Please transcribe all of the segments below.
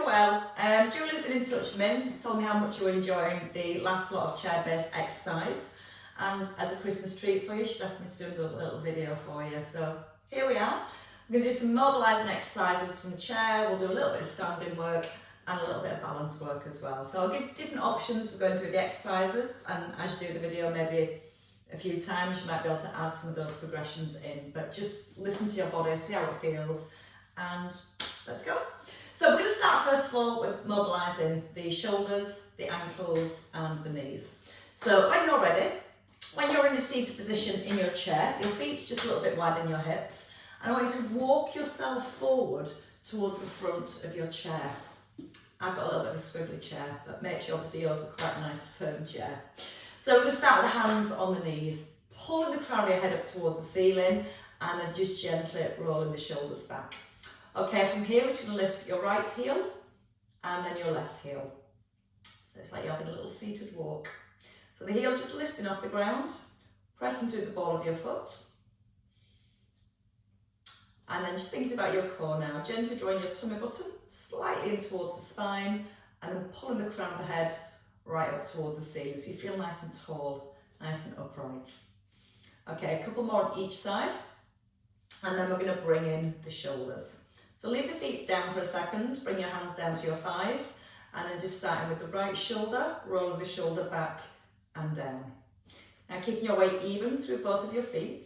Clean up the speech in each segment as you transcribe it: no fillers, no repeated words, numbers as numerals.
well. Julie's been in touch with me, told me how much you were enjoying the last lot of chair-based exercise, and as a Christmas treat for you, she's asked me to do a little video for you. So here we are. I'm going to do some mobilising exercises from the chair. We'll do a little bit of standing work and a little bit of balance work as well. So I'll give different options for going through the exercises, and as you do the video, maybe a few times you might be able to add some of those progressions in, but just listen to your body, see how it feels, and let's go. So we're going to start first of all with mobilising the shoulders, the ankles and the knees. So when you're ready, when you're in a seated position in your chair, your feet's just a little bit wider than your hips, and I want you to walk yourself forward towards the front of your chair. I've got a little bit of a squiggly chair, but make sure obviously yours are quite a nice firm chair. So we're going to start with the hands on the knees, pulling the crown of your head up towards the ceiling, and then just gently rolling the shoulders back. Okay, from here we're just going to lift your right heel and then your left heel. So it's like you're having a little seated walk. So the heel just lifting off the ground, pressing through the ball of your foot. And then just thinking about your core now, gently drawing your tummy button slightly in towards the spine, and then pulling the crown of the head right up towards the ceiling, so you feel nice and tall, nice and upright. Okay, a couple more on each side, and then we're going to bring in the shoulders. So leave the feet down for a second, bring your hands down to your thighs, and then just starting with the right shoulder, rolling the shoulder back and down. Now keeping your weight even through both of your feet,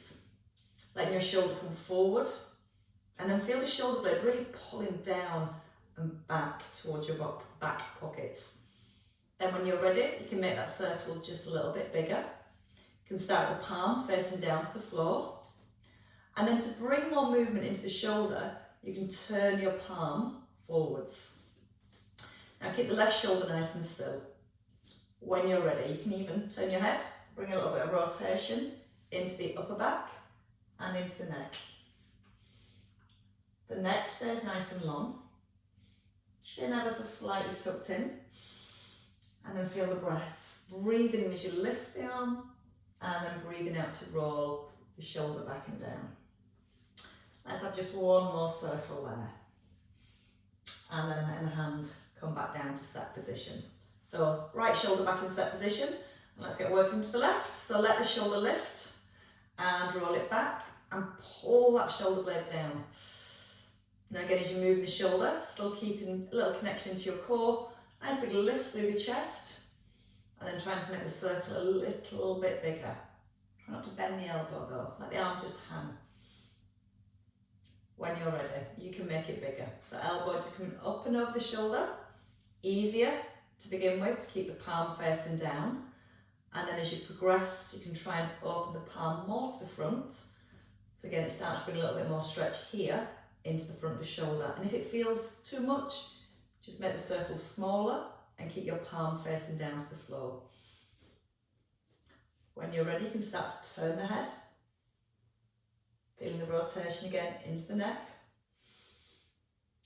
letting your shoulder come forward, and then feel the shoulder blade really pulling down and back towards your back pockets. Then when you're ready, you can make that circle just a little bit bigger. You can start with the palm facing down to the floor. And then to bring more movement into the shoulder, you can turn your palm forwards. Now keep the left shoulder nice and still. When you're ready, you can even turn your head, bring a little bit of rotation into the upper back and into the neck. The neck stays nice and long. Chin ever so slightly tucked in. And then feel the breath. Breathing in as you lift the arm, and then breathing out to roll the shoulder back and down. Let's have just one more circle there. And then letting the hand come back down to set position. So right shoulder back in set position. And let's get working to the left. So let the shoulder lift and roll it back and pull that shoulder blade down. Now again, as you move the shoulder, still keeping a little connection into your core. Nice big lift through the chest, and then trying to make the circle a little bit bigger. Try not to bend the elbow though, let the arm just hang. When you're ready, you can make it bigger. So elbow just coming up and over the shoulder, easier to begin with, to keep the palm facing down. And then as you progress, you can try and open the palm more to the front. So again, it starts to bring a little bit more stretch here into the front of the shoulder. And if it feels too much, just make the circle smaller and keep your palm facing down to the floor. When you're ready, you can start to turn the head. Feeling the rotation again into the neck.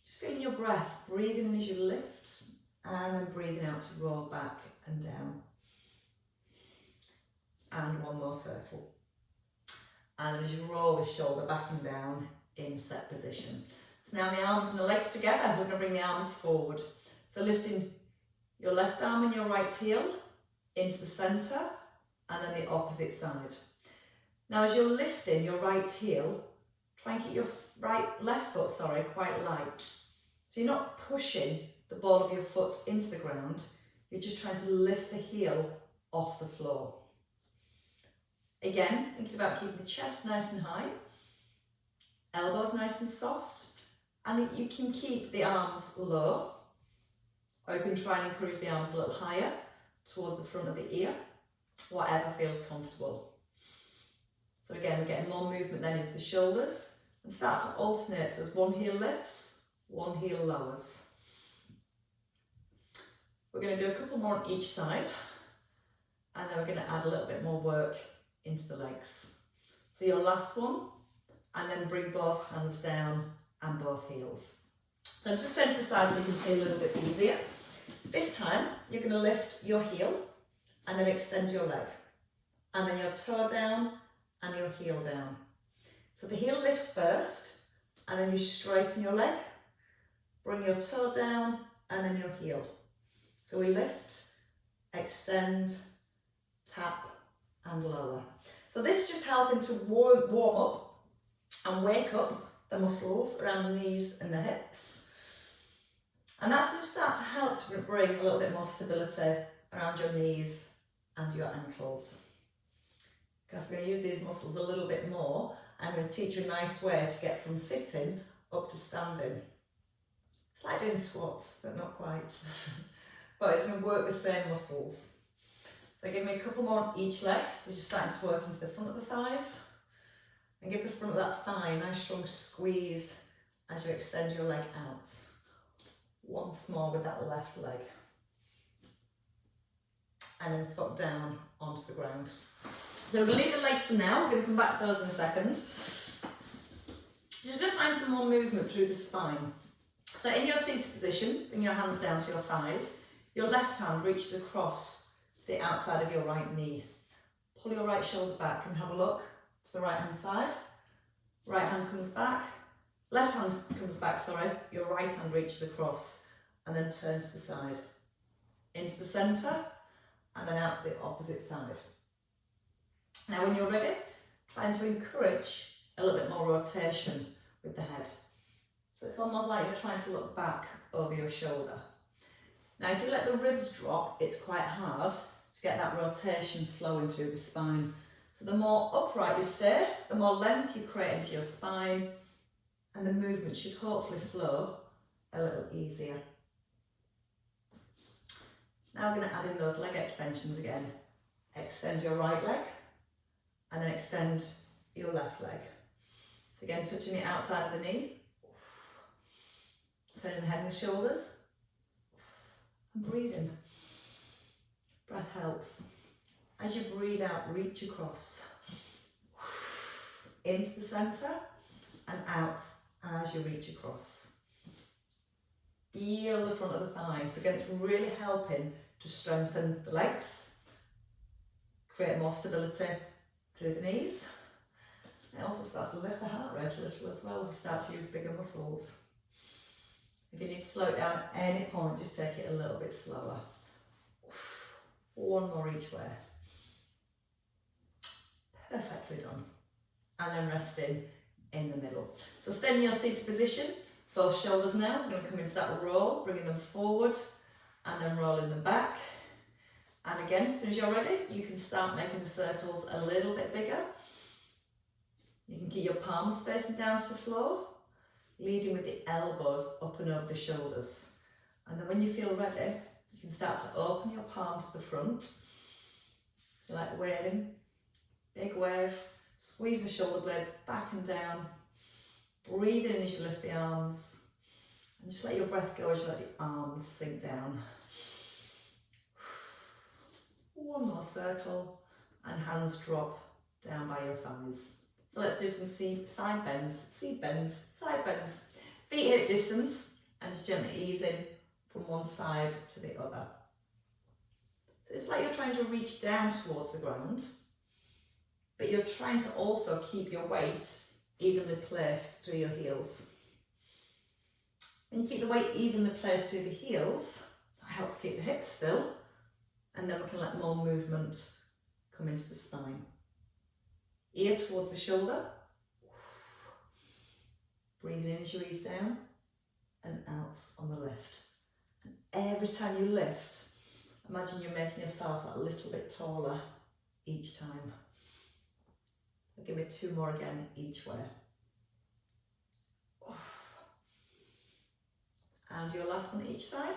Just feeling your breath, breathing in as you lift and then breathing out to roll back and down. And one more circle. And then as you roll the shoulder back and down in set position. So now the arms and the legs together, we're going to bring the arms forward. So lifting your left arm and your right heel into the centre and then the opposite side. Now as you're lifting your right heel, try and keep your left foot quite light. So you're not pushing the ball of your foot into the ground, you're just trying to lift the heel off the floor. Again, thinking about keeping the chest nice and high, elbows nice and soft. And you can keep the arms low, or you can try and encourage the arms a little higher towards the front of the ear, whatever feels comfortable. So again, we're getting more movement then into the shoulders and start to alternate. So as one heel lifts, one heel lowers. We're going to do a couple more on each side, and then we're going to add a little bit more work into the legs. So your last one, and then bring both hands down and both heels. So I'm just going to turn to the side so you can see a little bit easier. This time, you're going to lift your heel and then extend your leg. And then your toe down and your heel down. So the heel lifts first, and then you straighten your leg, bring your toe down and then your heel. So we lift, extend, tap and lower. So this is just helping to warm up and wake up the muscles around the knees and the hips. And that's going to start to help to bring a little bit more stability around your knees and your ankles. Because we're going to use these muscles a little bit more, I'm going to teach you a nice way to get from sitting up to standing. It's like doing squats, but not quite. But it's going to work the same muscles. So give me a couple more on each leg. So you're starting to work into the front of the thighs. And give the front of that thigh a nice strong squeeze as you extend your leg out. Once more with that left leg. And then foot down onto the ground. So we're going to leave the legs for now. We're going to come back to those in a second. Just going to find some more movement through the spine. So in your seated position, bring your hands down to your thighs. Your left hand reaches across the outside of your right knee. Pull your right shoulder back and have a look to the right hand side. Right hand comes back. Left hand comes back, sorry. Your right hand reaches across and then turn to the side. Into the centre and then out to the opposite side. Now when you're ready, trying to encourage a little bit more rotation with the head. So it's almost like you're trying to look back over your shoulder. Now if you let the ribs drop, it's quite hard to get that rotation flowing through the spine. So the more upright you stay, the more length you create into your spine, and the movement should hopefully flow a little easier. Now we're going to add in those leg extensions again. Extend your right leg and then extend your left leg. So again, touching the outside of the knee, turning the head and the shoulders, and breathing. Breath helps. As you breathe out, reach across into the centre and out as you reach across. Feel the front of the thighs. So again, it's really helping to strengthen the legs, create more stability through the knees. It also starts to lift the heart rate a little as well as you start to use bigger muscles. If you need to slow it down at any point, just take it a little bit slower. One more each way. Perfectly done. And then resting in the middle. So stay in your seated position, both shoulders now. We're going to come into that roll, bringing them forward and then rolling them back. And again, as soon as you're ready, you can start making the circles a little bit bigger. You can keep your palms facing down to the floor, leading with the elbows up and over the shoulders. And then when you feel ready, you can start to open your palms to the front. You like waving, big wave, squeeze the shoulder blades back and down, breathe in as you lift the arms, and just let your breath go as you let the arms sink down. One more circle, and hands drop down by your thighs. So let's do some side bends, seed bends, side bends. Feet hip distance, and just gently ease in from one side to the other. So it's like you're trying to reach down towards the ground, but you're trying to also keep your weight evenly placed through your heels. When you keep the weight evenly placed through the heels, that helps keep the hips still, and then we can let more movement come into the spine. Ear towards the shoulder. Breathing in as you ease down and out on the lift. And every time you lift, imagine you're making yourself a little bit taller each time. So give me two more again each way. And your last one each side.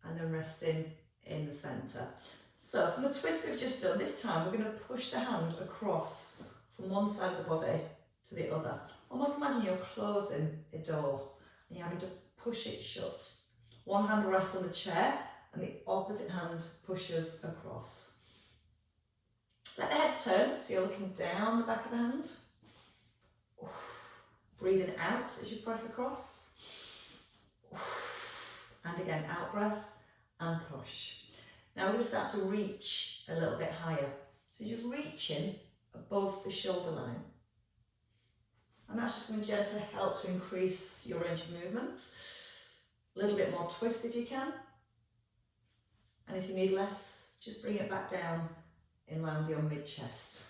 And then resting in the centre. So from the twist we've just done, this time we're going to push the hand across from one side of the body to the other. Almost imagine you're closing a door and you're having to push it shut. One hand rests on the chair and the opposite hand pushes across. Let the head turn, so you're looking down the back of the hand. Breathing out as you press across. And again, out breath and push. Now we're going to start to reach a little bit higher. So you're reaching above the shoulder line. and that's just going to gently help to increase your range of movement. A little bit more twist if you can, and if you need less, just bring it back down in line with your mid-chest.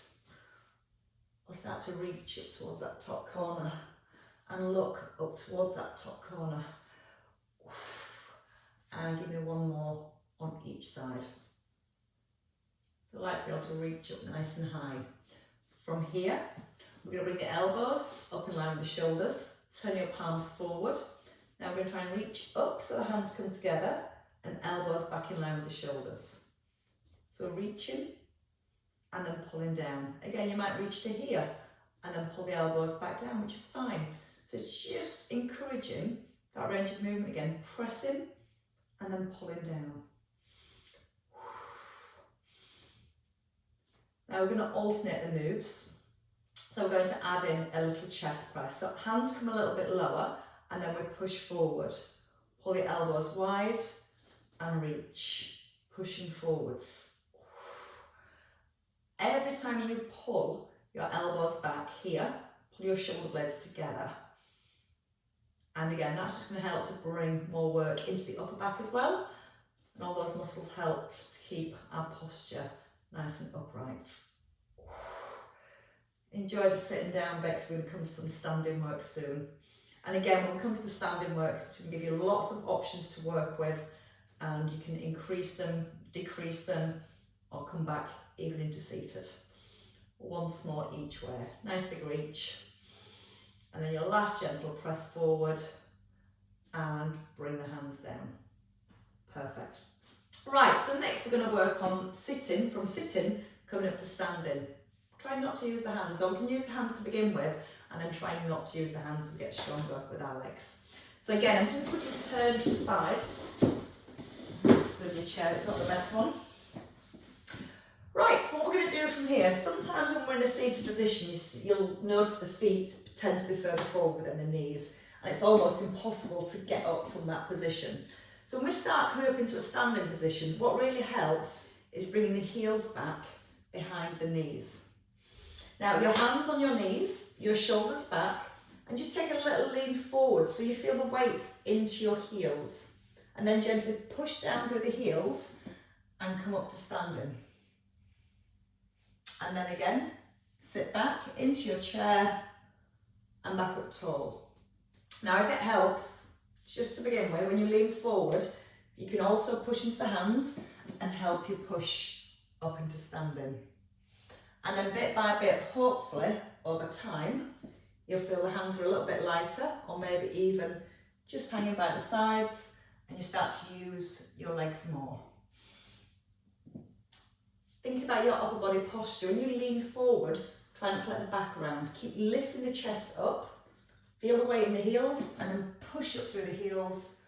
Or start to reach up towards that top corner and look up towards that top corner. And give me one more on each side. So I like to be able to reach up nice and high. From here, we're going to bring the elbows up in line with the shoulders, turn your palms forward. Now we're going to try and reach up so the hands come together and elbows back in line with the shoulders. So reaching and then pulling down. Again, you might reach to here and then pull the elbows back down, which is fine. So it's just encouraging that range of movement again, pressing and then pulling down. Now we're going to alternate the moves. So we're going to add in a little chest press. So hands come a little bit lower and then we push forward. Pull the elbows wide and reach, pushing forwards. Every time you pull your elbows back here, pull your shoulder blades together. And again, that's just going to help to bring more work into the upper back as well. And all those muscles help to keep our posture nice and upright. Enjoy the sitting down bit because we're going to come to some standing work soon. And again, when we come to the standing work, it's going to give you lots of options to work with, and you can increase them, decrease them, or come back even into seated. Once more each way. Nice big reach. And then your last gentle press forward and bring the hands down. Perfect. Right, so next we're going to work on sitting, from sitting coming up to standing. Try not to use the hands, or we can use the hands to begin with, and then try not to use the hands to get stronger with our legs. So again, I'm just going to quickly turn to the side. This with your chair, it's not the best one. Right, so what we're going to do from here, sometimes when we're in a seated position, you'll notice the feet tend to be further forward than the knees, and it's almost impossible to get up from that position. So when we start coming up into a standing position, what really helps is bringing the heels back behind the knees. Now, your hands on your knees, your shoulders back, and just take a little lean forward so you feel the weights into your heels, and then gently push down through the heels and come up to standing. And then again, sit back into your chair and back up tall. Now, if it helps, just to begin with, when you lean forward, you can also push into the hands and help you push up into standing. And then bit by bit, hopefully, over time, you'll feel the hands are a little bit lighter, or maybe even just hanging by the sides, and you start to use your legs more. Think about your upper body posture. When you lean forward, try not to let the back around. Keep lifting the chest up, feel the weight in the heels, and then push up through the heels.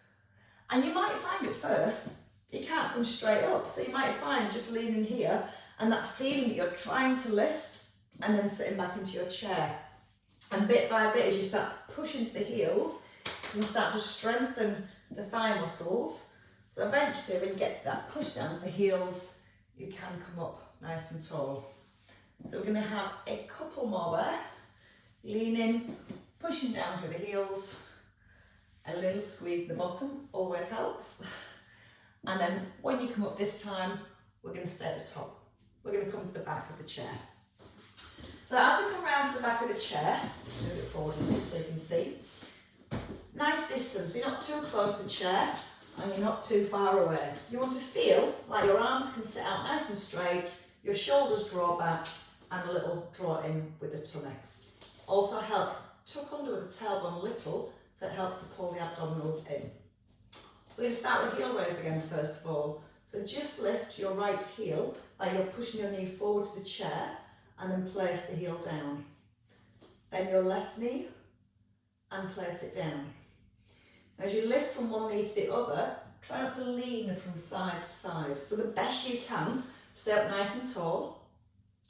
And you might find at first, you can't come straight up, so you might find just leaning here, and that feeling that you're trying to lift, and then sitting back into your chair. And bit by bit, as you start to push into the heels, it's going to start to strengthen the thigh muscles. So eventually, when you get that push down to the heels, you can come up nice and tall. So we're going to have a couple more there. Leaning, pushing down through the heels, a little squeeze in the bottom, always helps. And then when you come up this time, we're going to stay at the top. We're going to come to the back of the chair. So as we come round to the back of the chair, move it forward a bit so you can see. Nice distance, you're not too close to the chair and you're not too far away. You want to feel like your arms can sit out nice and straight, your shoulders draw back, and a little draw in with the tummy. Also helps tuck under with the tailbone a little, so it helps to pull the abdominals in. We're going to start with heel raise again first of all. So just lift your right heel, like you're pushing your knee forward to the chair, and then place the heel down. Then your left knee, and place it down. As you lift from one knee to the other, try not to lean from side to side. So the best you can, stay up nice and tall.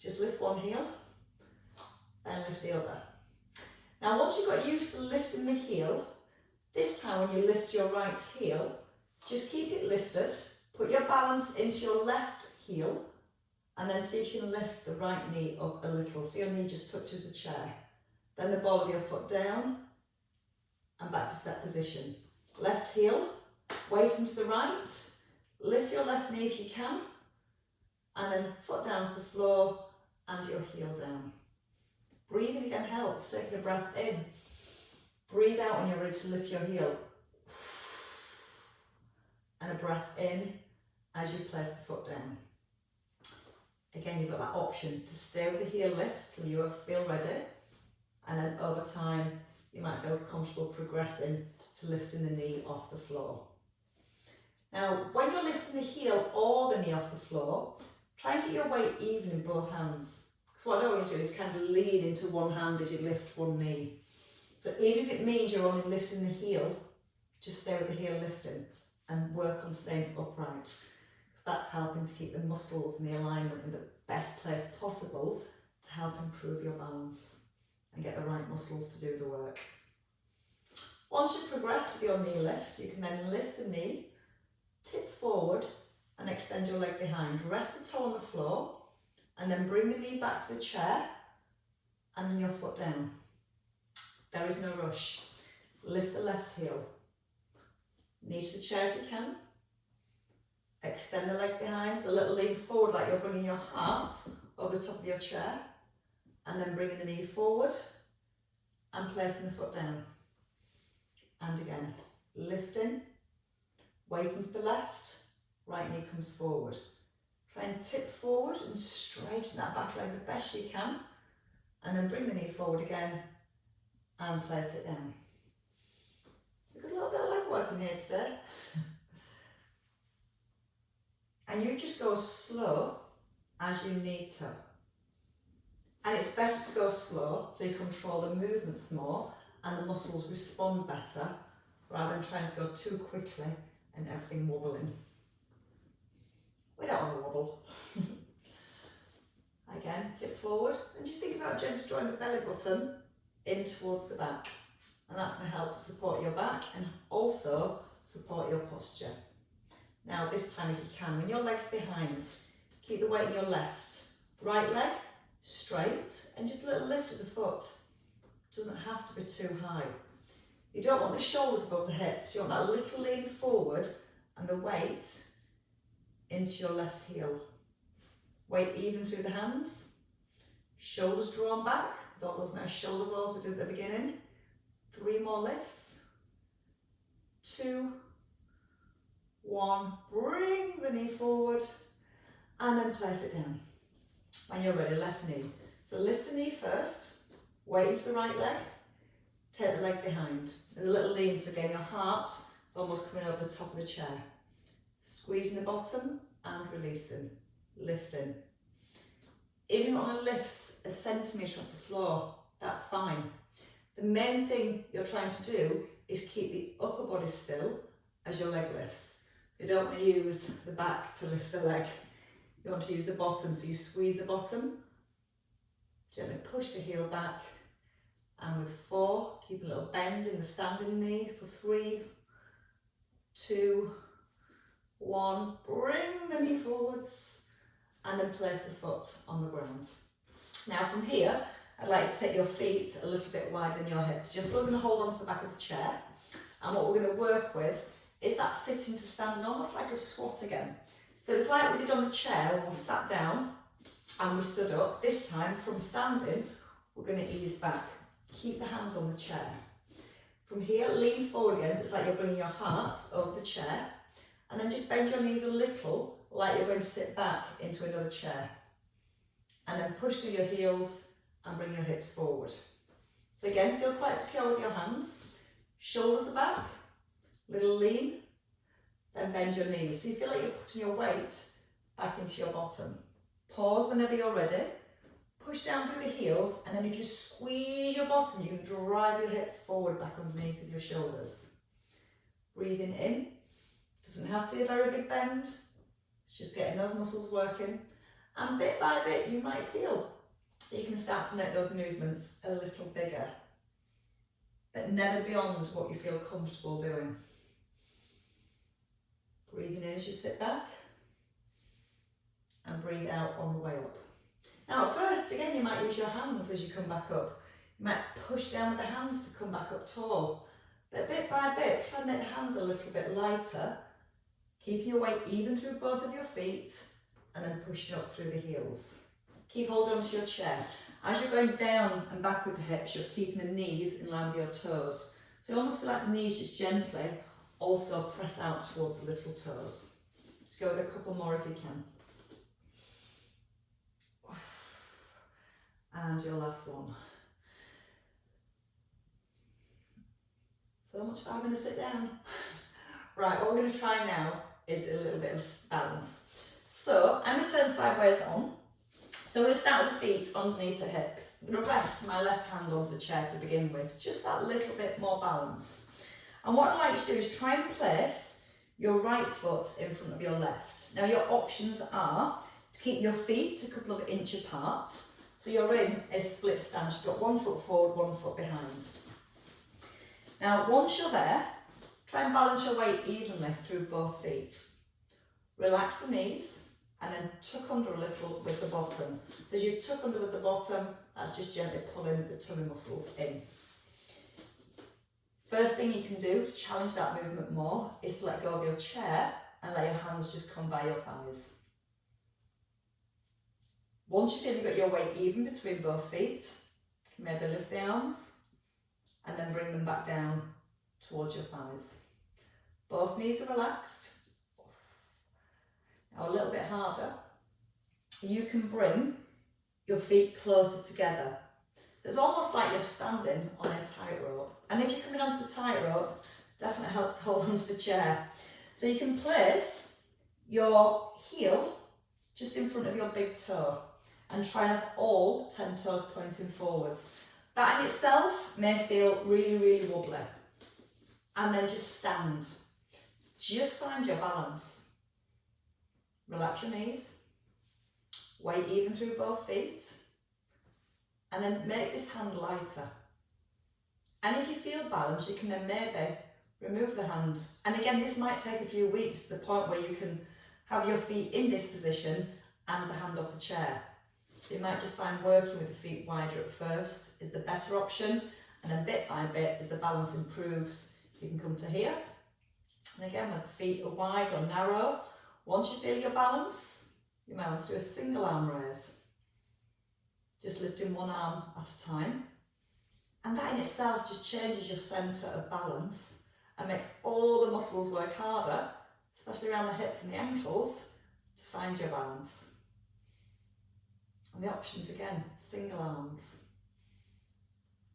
Just lift one heel, then lift the other. Now once you've got used to lifting the heel, this time when you lift your right heel, just keep it lifted, put your balance into your left heel, and then see if you can lift the right knee up a little so your knee just touches the chair. Then the ball of your foot down and back to set position. Left heel, weight into the right, lift your left knee if you can, and then foot down to the floor and your heel down. Breathing again helps, taking a breath in. Breathe out when you're ready to lift your heel. And a breath in as you place the foot down. Again, you've got that option to stay with the heel lifts till you feel ready, and then over time you might feel comfortable progressing to lifting the knee off the floor. Now, when you're lifting the heel or the knee off the floor, try and get your weight even in both hands. So what I always do is kind of lean into one hand as you lift one knee. So even if it means you're only lifting the heel, just stay with the heel lifting and work on staying upright. Because that's helping to keep the muscles and the alignment in the best place possible to help improve your balance and get the right muscles to do the work. Once you progress with your knee lift, you can then lift the knee, tip forward and extend your leg behind. Rest the toe on the floor and then bring the knee back to the chair and then your foot down. There is no rush. Lift the left heel. Knee to the chair if you can. Extend the leg behind, so a little lean forward like you're bringing your heart over the top of your chair, and then bringing the knee forward and placing the foot down. And again, lifting, weight into the left, right knee comes forward. Try and tip forward and straighten that back leg the best you can, and then bring the knee forward again and place it down. We've got a little bit of leg work in here today. And you just go slow as you need to. And it's better to go slow so you control the movements more and the muscles respond better rather than trying to go too quickly and everything wobbling. We don't want to wobble. Again, tip forward and just think about gently drawing the belly button in towards the back. And that's going to help to support your back and also support your posture. Now this time if you can, when your leg's behind, keep the weight in your left. Right leg, straight, and just a little lift at the foot. It doesn't have to be too high. You don't want the shoulders above the hips, you want that little lean forward and the weight into your left heel. Weight even through the hands, shoulders drawn back, with all those nice shoulder rolls we did at the beginning. 3 more lifts. 2, 1, bring the knee forward and then place it down. When you're ready, left knee. So lift the knee first, weight into the right leg, take the leg behind. There's a little lean, so again your heart is almost coming over the top of the chair. Squeezing the bottom and releasing, lifting. Even if it only lifts a centimetre off the floor, that's fine. The main thing you're trying to do is keep the upper body still as your leg lifts. You don't want to use the back to lift the leg. You want to use the bottom, so you squeeze the bottom, gently push the heel back, and with 4, keep a little bend in the standing knee for 3, 2, 1, bring the knee forwards, and then place the foot on the ground. Now from here, I'd like to take your feet a little bit wider than your hips. You're still going to hold on to the back of the chair, and what we're going to work with is that sitting to standing, almost like a squat again. So it's like we did on the chair when we sat down and we stood up. This time, from standing, we're going to ease back. Keep the hands on the chair. From here, lean forward again, so it's like you're bringing your heart over the chair, and then just bend your knees a little, like you're going to sit back into another chair. And then push through your heels and bring your hips forward. So again, feel quite secure with your hands. Shoulders are back, little lean, then bend your knees. So you feel like you're putting your weight back into your bottom. Pause whenever you're ready. Push down through the heels, and then if you squeeze your bottom, you can drive your hips forward back underneath of your shoulders. Breathing in. Doesn't have to be a very big bend. It's just getting those muscles working. And bit by bit, you might feel that you can start to make those movements a little bigger, but never beyond what you feel comfortable doing. Breathing in as you sit back, and breathe out on the way up. Now at first, again, you might use your hands as you come back up. You might push down with the hands to come back up tall. But bit by bit, try and make the hands a little bit lighter, keeping your weight even through both of your feet, and then pushing up through the heels. Keep hold on to your chair. As you're going down and back with the hips, you're keeping the knees in line with your toes. So you almost feel like the knees just gently also press out towards the little toes. Let's go with a couple more if you can. And your last one. So much for having to sit down. Right, what we're going to try now is a little bit of balance. So I'm going to turn sideways on. So we're going to start with the feet underneath the hips. I'm going to rest my left hand onto the chair to begin with, just that little bit more balance. And what I'd like you to do is try and place your right foot in front of your left. Now your options are to keep your feet a couple of inches apart. So you're in a split stance. You've got 1 foot forward, 1 foot behind. Now once you're there, try and balance your weight evenly through both feet. Relax the knees. And then tuck under a little with the bottom. So as you tuck under with the bottom, that's just gently pulling the tummy muscles in. First thing you can do to challenge that movement more is to let go of your chair and let your hands just come by your thighs. Once you feel you've got your weight even between both feet, you can maybe lift the arms and then bring them back down towards your thighs. Both knees are relaxed. Now a little bit harder, you can bring your feet closer together. It's almost like you're standing on a tightrope. And if you're coming onto the tightrope, definitely helps to hold onto the chair. So you can place your heel just in front of your big toe and try and have all 10 toes pointing forwards. That in itself may feel really, really wobbly. And then just stand. Just find your balance. Relax your knees, weight even through both feet, and then make this hand lighter. And if you feel balanced, you can then maybe remove the hand. And again, this might take a few weeks to the point where you can have your feet in this position and the hand off the chair. So you might just find working with the feet wider at first is the better option, and then bit by bit, as the balance improves, you can come to here. And again, when the feet are wide or narrow, once you feel your balance, you might want to do a single arm raise. Just lifting one arm at a time. And that in itself just changes your centre of balance and makes all the muscles work harder, especially around the hips and the ankles, to find your balance. And the options again, single arms,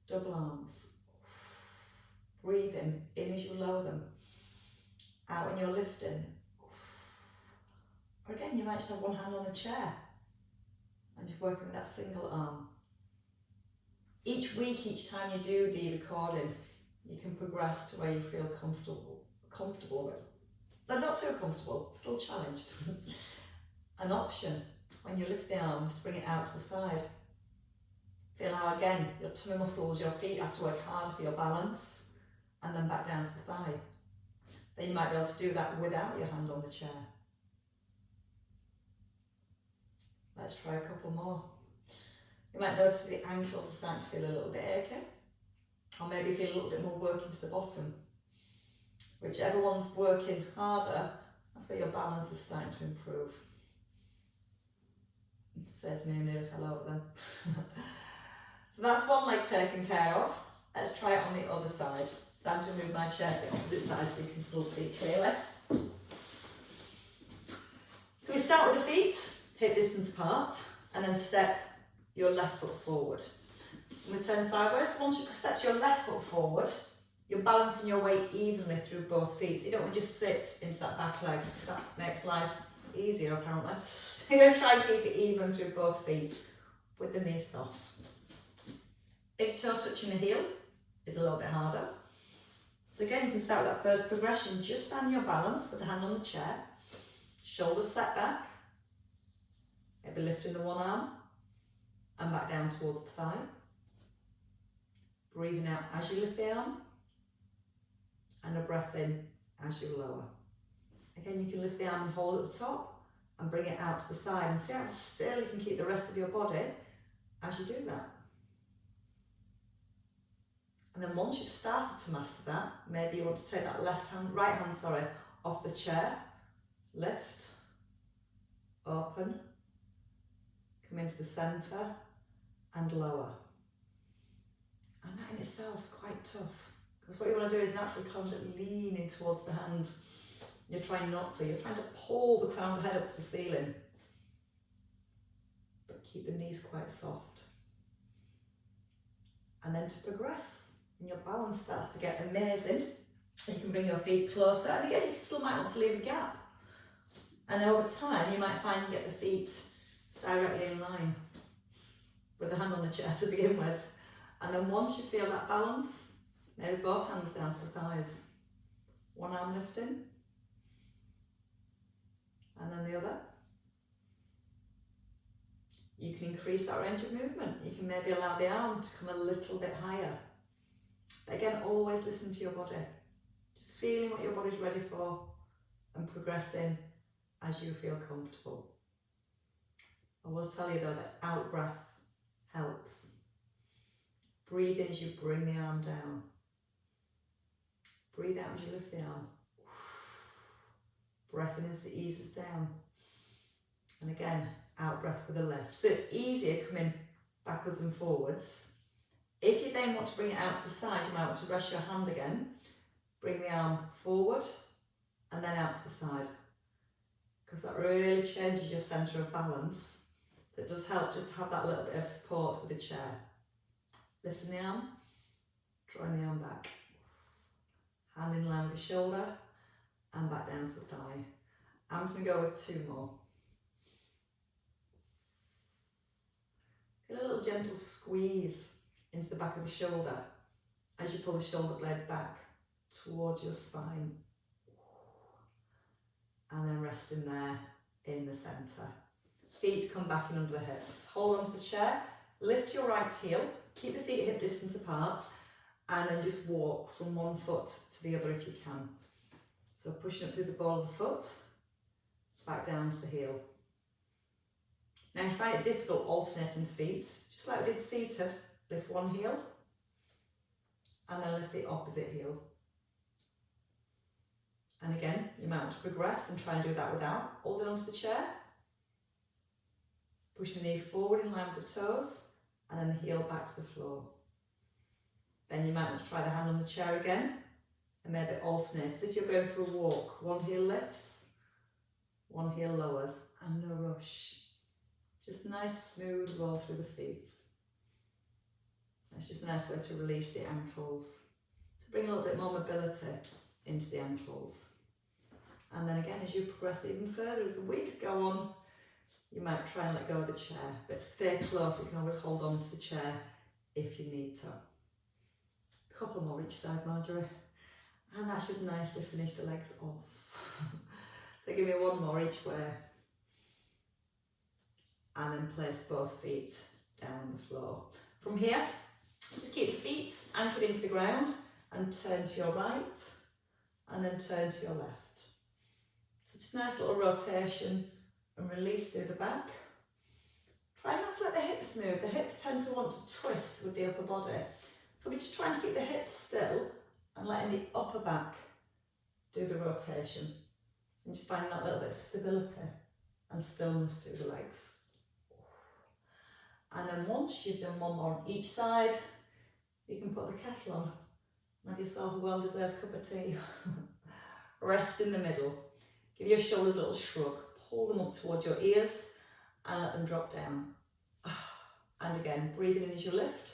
double arms. Breathe in as you lower them. Out when you're lifting. Or again, you might just have one hand on the chair and just working with that single arm. Each week, each time you do the recording, you can progress to where you feel comfortable with, but not too comfortable, still challenged. An option, when you lift the arms, bring it out to the side. Feel how again, your tummy muscles, your feet have to work harder for your balance, and then back down to the thigh. Then you might be able to do that without your hand on the chair. Let's try a couple more. You might notice the ankles are starting to feel a little bit achy, or maybe feel a little bit more working to the bottom. Whichever one's working harder, that's where your balance is starting to improve. It says me nearly fell over then. So that's one leg taken care of. Let's try it on the other side. So I'm going to move my chair to the opposite side so you can still see clearly. So we start with the feet, hip distance apart, and then step your left foot forward. And we turn sideways. So once you've stepped your left foot forward, you're balancing your weight evenly through both feet. So you don't want to just sit into that back leg, because that makes life easier apparently. You're going to try and keep it even through both feet with the knees soft. Big toe touching the heel is a little bit harder. So again, you can start with that first progression. Just stand your balance with the hand on the chair. Shoulders set back. Maybe lifting the one arm and back down towards the thigh. Breathing out as you lift the arm. And a breath in as you lower. Again, you can lift the arm and hold at the top and bring it out to the side. And see how still you can keep the rest of your body as you do that. And then once you've started to master that, maybe you want to take that right hand, off the chair, lift, open, come into the centre and lower. And that in itself is quite tough, because what you want to do is naturally constantly leaning towards the hand. You're trying not to, you're trying to pull the crown of the head up to the ceiling, but keep the knees quite soft. And then to progress, and your balance starts to get amazing, you can bring your feet closer, and again you still might want to leave a gap. And over time you might find you get the feet directly in line with the hand on the chair to begin with. And then once you feel that balance, maybe both hands down to the thighs. One arm lifting, and then the other. You can increase that range of movement. You can maybe allow the arm to come a little bit higher. But again, always listen to your body. Just feeling what your body's ready for and progressing as you feel comfortable. I will tell you though that out breath helps. Breathe in as you bring the arm down. Breathe out as you lift the arm. Breath in as it eases down. And again, out breath with a lift. So it's easier coming backwards and forwards. If you then want to bring it out to the side, you might want to rest your hand again. Bring the arm forward and then out to the side, because that really changes your centre of balance. So it does help just to have that little bit of support with the chair. Lifting the arm, drawing the arm back. Hand in line with the shoulder and back down to the thigh. I'm just going to go with 2 more. Feel a little gentle squeeze into the back of the shoulder as you pull the shoulder blade back towards your spine. And then resting there in the centre. Feet come back in under the hips. Hold onto the chair, lift your right heel, keep the feet hip distance apart, and then just walk from one foot to the other if you can. So pushing up through the ball of the foot, back down to the heel. Now if you find it difficult alternating feet, just like we did seated, lift one heel, and then lift the opposite heel. And again, you might want to progress and try and do that without holding onto the chair. Push the knee forward in line with the toes, and then the heel back to the floor. Then you might want to try the hand on the chair again, and maybe alternate. So if you're going for a walk, one heel lifts, one heel lowers, and no rush. Just nice smooth roll through the feet. That's just a nice way to release the ankles, to bring a little bit more mobility into the ankles. And then again, as you progress even further, as the weeks go on, you might try and let go of the chair, but stay close. You can always hold on to the chair if you need to. A couple more each side, Marjorie. And that should nicely finish the legs off. So give me one more each way. And then place both feet down on the floor. From here, just keep the feet anchored into the ground and turn to your right and then turn to your left. So just a nice little rotation and release through the back. Try not to let the hips move. The hips tend to want to twist with the upper body. So we're just trying to keep the hips still and letting the upper back do the rotation. And just finding that little bit of stability and stillness through the legs. And then once you've done one more on each side, you can put the kettle on and have yourself a well-deserved cup of tea. Rest in the middle. Give your shoulders a little shrug. Pull them up towards your ears and let them drop down. And again, breathing in as you lift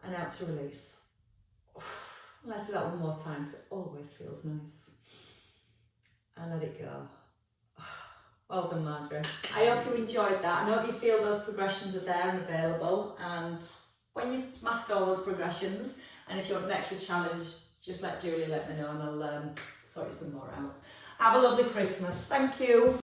and out to release. Let's do that one more time because it always feels nice. And let it go. Well done, Marjorie. I hope you enjoyed that. I hope you feel those progressions are there and available. And when you've mastered all those progressions, and if you want an extra challenge, just let Julie let me know and I'll sort you some more out. Have a lovely Christmas. Thank you.